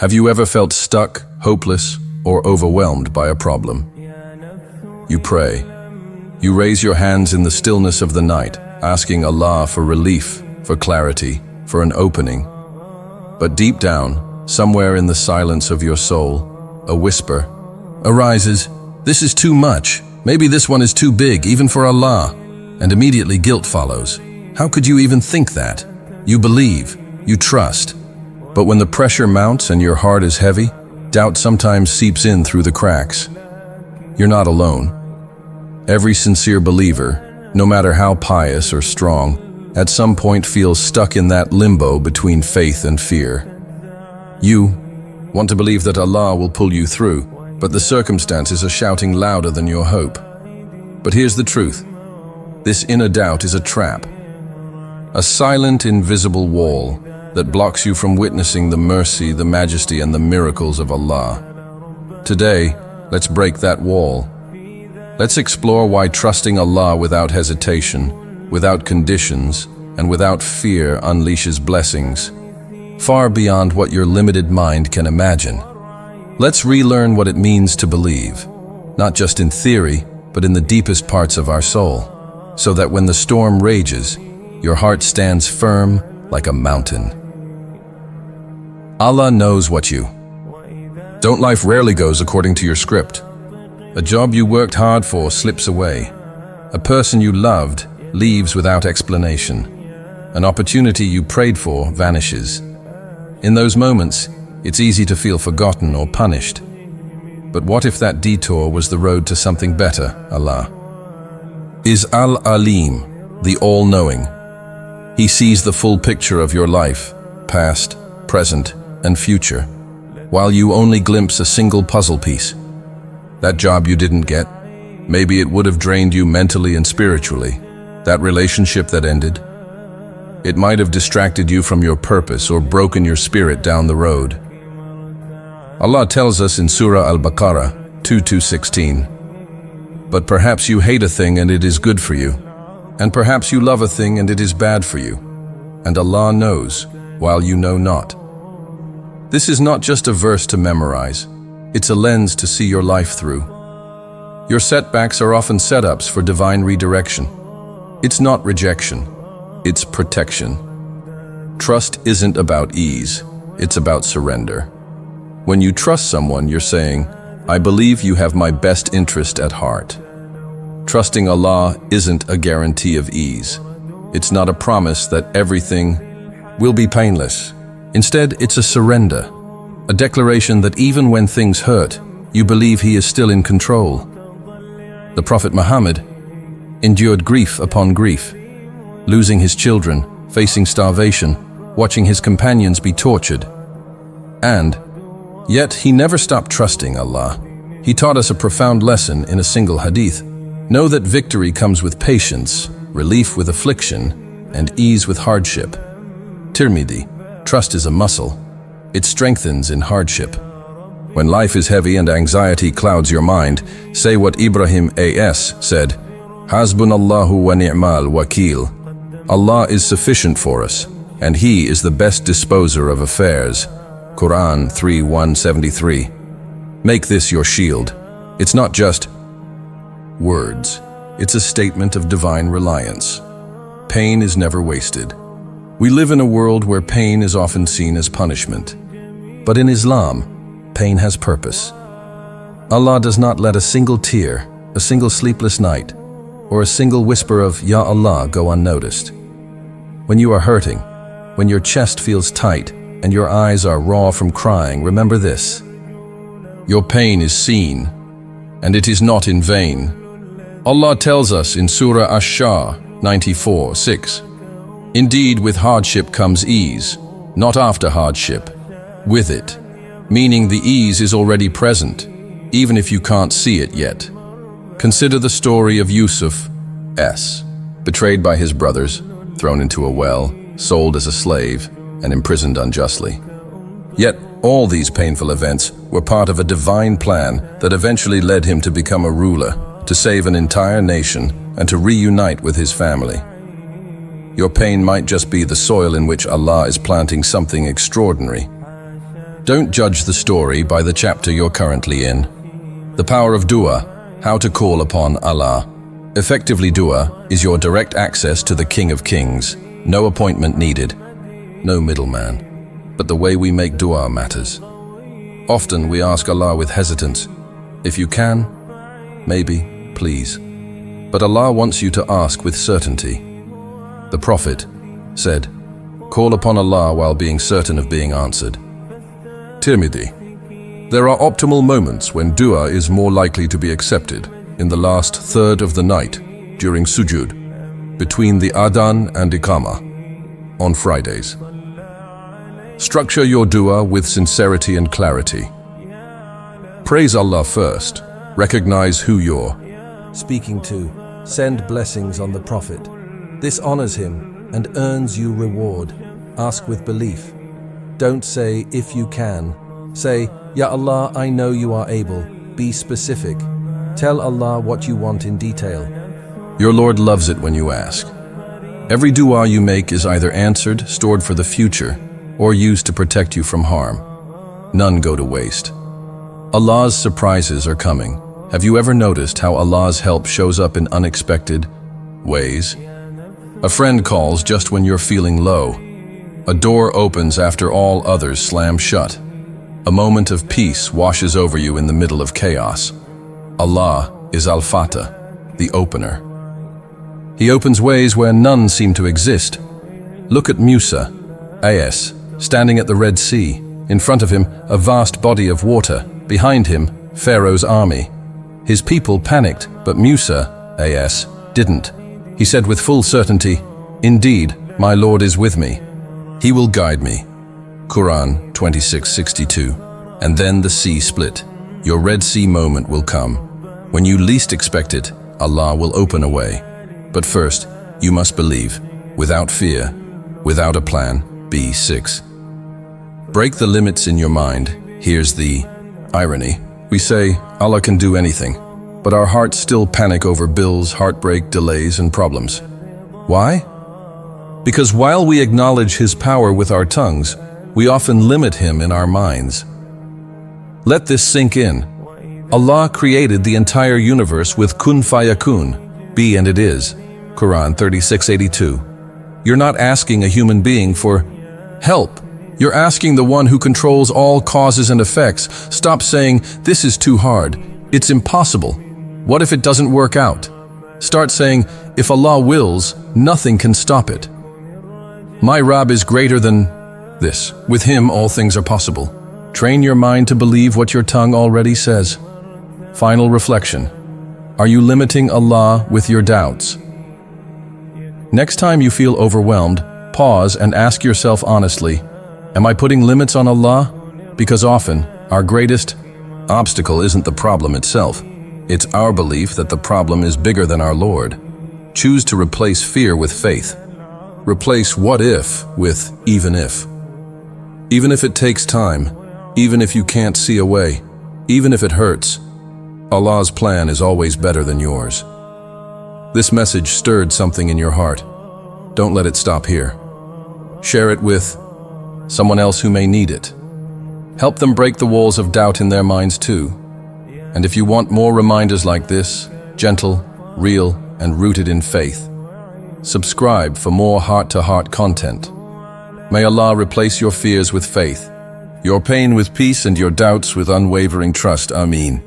Have you ever felt stuck, hopeless, or overwhelmed by a problem? You pray. You raise your hands in the stillness of the night, asking Allah for relief, for clarity, for an opening. But deep down, somewhere in the silence of your soul, a whisper arises, "This is too much. Maybe this one is too big, even for Allah." And immediately guilt follows. How could you even think that? You believe, you trust. But when the pressure mounts and your heart is heavy, doubt sometimes seeps in through the cracks. You're not alone. Every sincere believer, no matter how pious or strong, at some point feels stuck in that limbo between faith and fear. You want to believe that Allah will pull you through, but the circumstances are shouting louder than your hope. But here's the truth. This inner doubt is a trap. A silent, invisible wall that blocks you from witnessing the mercy, the majesty, and the miracles of Allah. Today, let's break that wall. Let's explore why trusting Allah without hesitation, without conditions, and without fear unleashes blessings, far beyond what your limited mind can imagine. Let's relearn what it means to believe, not just in theory, but in the deepest parts of our soul, so that when the storm rages, your heart stands firm like a mountain. Allah knows what you don't. Life rarely goes according to your script. A job you worked hard for slips away. A person you loved leaves without explanation. An opportunity you prayed for vanishes. In those moments, it's easy to feel forgotten or punished. But what if that detour was the road to something better? Allah is Al-Alim, the all-knowing. He sees the full picture of your life, past, present, and future, while you only glimpse a single puzzle piece. That job you didn't get, maybe it would have drained you mentally and spiritually. That relationship that ended, it might have distracted you from your purpose or broken your spirit down the road. Allah tells us in Surah Al-Baqarah 2:16, "But perhaps you hate a thing and it is good for you, and perhaps you love a thing and it is bad for you, and Allah knows, while you know not." This is not just a verse to memorize, it's a lens to see your life through. Your setbacks are often setups for divine redirection. It's not rejection, it's protection. Trust isn't about ease, it's about surrender. When you trust someone, you're saying, "I believe you have my best interest at heart." Trusting Allah isn't a guarantee of ease. It's not a promise that everything will be painless. Instead, it's a surrender, a declaration that even when things hurt, you believe He is still in control. The Prophet Muhammad endured grief upon grief, losing his children, facing starvation, watching his companions be tortured. And yet, he never stopped trusting Allah. He taught us a profound lesson in a single hadith. Know that victory comes with patience, relief with affliction, and ease with hardship. Tirmidhi, trust is a muscle. It strengthens in hardship. When life is heavy and anxiety clouds your mind, say what Ibrahim A.S. said, "Hasbunallahu wa ni'mal wakil." Allah is sufficient for us, and He is the best disposer of affairs. Quran 3:173. Make this your shield. It's not just words. It's a statement of divine reliance. Pain is never wasted. We live in a world where pain is often seen as punishment. But in Islam, pain has purpose. Allah does not let a single tear, a single sleepless night, or a single whisper of Ya Allah go unnoticed. When you are hurting, when your chest feels tight and your eyes are raw from crying, remember this. Your pain is seen, and it is not in vain. Allah tells us in Surah Ash-Shah 94:6, "Indeed, with hardship comes ease, not after hardship, with it," meaning the ease is already present, even if you can't see it yet. Consider the story of Yusuf, betrayed by his brothers, thrown into a well, sold as a slave, and imprisoned unjustly. Yet, all these painful events were part of a divine plan that eventually led him to become a ruler, to save an entire nation, and to reunite with his family. Your pain might just be the soil in which Allah is planting something extraordinary. Don't judge the story by the chapter you're currently in. The power of dua, how to call upon Allah. Effectively, dua is your direct access to the King of Kings. No appointment needed, no middleman. But the way we make dua matters. Often we ask Allah with hesitance, if you can, maybe, please. But Allah wants you to ask with certainty. The Prophet said, call upon Allah while being certain of being answered. Tirmidhi. There are optimal moments when dua is more likely to be accepted in the last third of the night, during sujud, between the adhan and iqamah, on Fridays. Structure your dua with sincerity and clarity. Praise Allah first. Recognize who you're speaking to. Send blessings on the Prophet. This honors him and earns you reward. Ask with belief. Don't say, if you can. Say, Ya Allah, I know you are able. Be specific. Tell Allah what you want in detail. Your Lord loves it when you ask. Every dua you make is either answered, stored for the future, or used to protect you from harm. None go to waste. Allah's surprises are coming. Have you ever noticed how Allah's help shows up in unexpected ways? A friend calls just when you're feeling low. A door opens after all others slam shut. A moment of peace washes over you in the middle of chaos. Allah is Al-Fatah, the opener. He opens ways where none seem to exist. Look at Musa, AS, standing at the Red Sea. In front of him, a vast body of water. Behind him, Pharaoh's army. His people panicked, but Musa, AS, didn't. He said with full certainty, indeed, my Lord is with me. He will guide me. Quran 26:62. And then the sea split. Your Red Sea moment will come. When you least expect it, Allah will open a way. But first, you must believe, without fear, without a plan. B6. Break the limits in your mind. Here's the irony. We say, Allah can do anything, but our hearts still panic over bills, heartbreak, delays, and problems. Why? Because while we acknowledge His power with our tongues, we often limit Him in our minds. Let this sink in. Allah created the entire universe with kun fayakun, be and it is. Quran 36:82. You're not asking a human being for help. You're asking the one who controls all causes and effects. Stop saying, this is too hard. It's impossible. What if it doesn't work out? Start saying, if Allah wills, nothing can stop it. My Rabb is greater than this. With Him, all things are possible. Train your mind to believe what your tongue already says. Final reflection. Are you limiting Allah with your doubts? Next time you feel overwhelmed, pause and ask yourself honestly, am I putting limits on Allah? Because often, our greatest obstacle isn't the problem itself. It's our belief that the problem is bigger than our Lord. Choose to replace fear with faith. Replace what if with even if. Even if it takes time, even if you can't see a way, even if it hurts, Allah's plan is always better than yours. This message stirred something in your heart. Don't let it stop here. Share it with someone else who may need it. Help them break the walls of doubt in their minds too. And if you want more reminders like this, gentle, real, and rooted in faith, subscribe for more heart-to-heart content. May Allah replace your fears with faith, your pain with peace, and your doubts with unwavering trust. Ameen.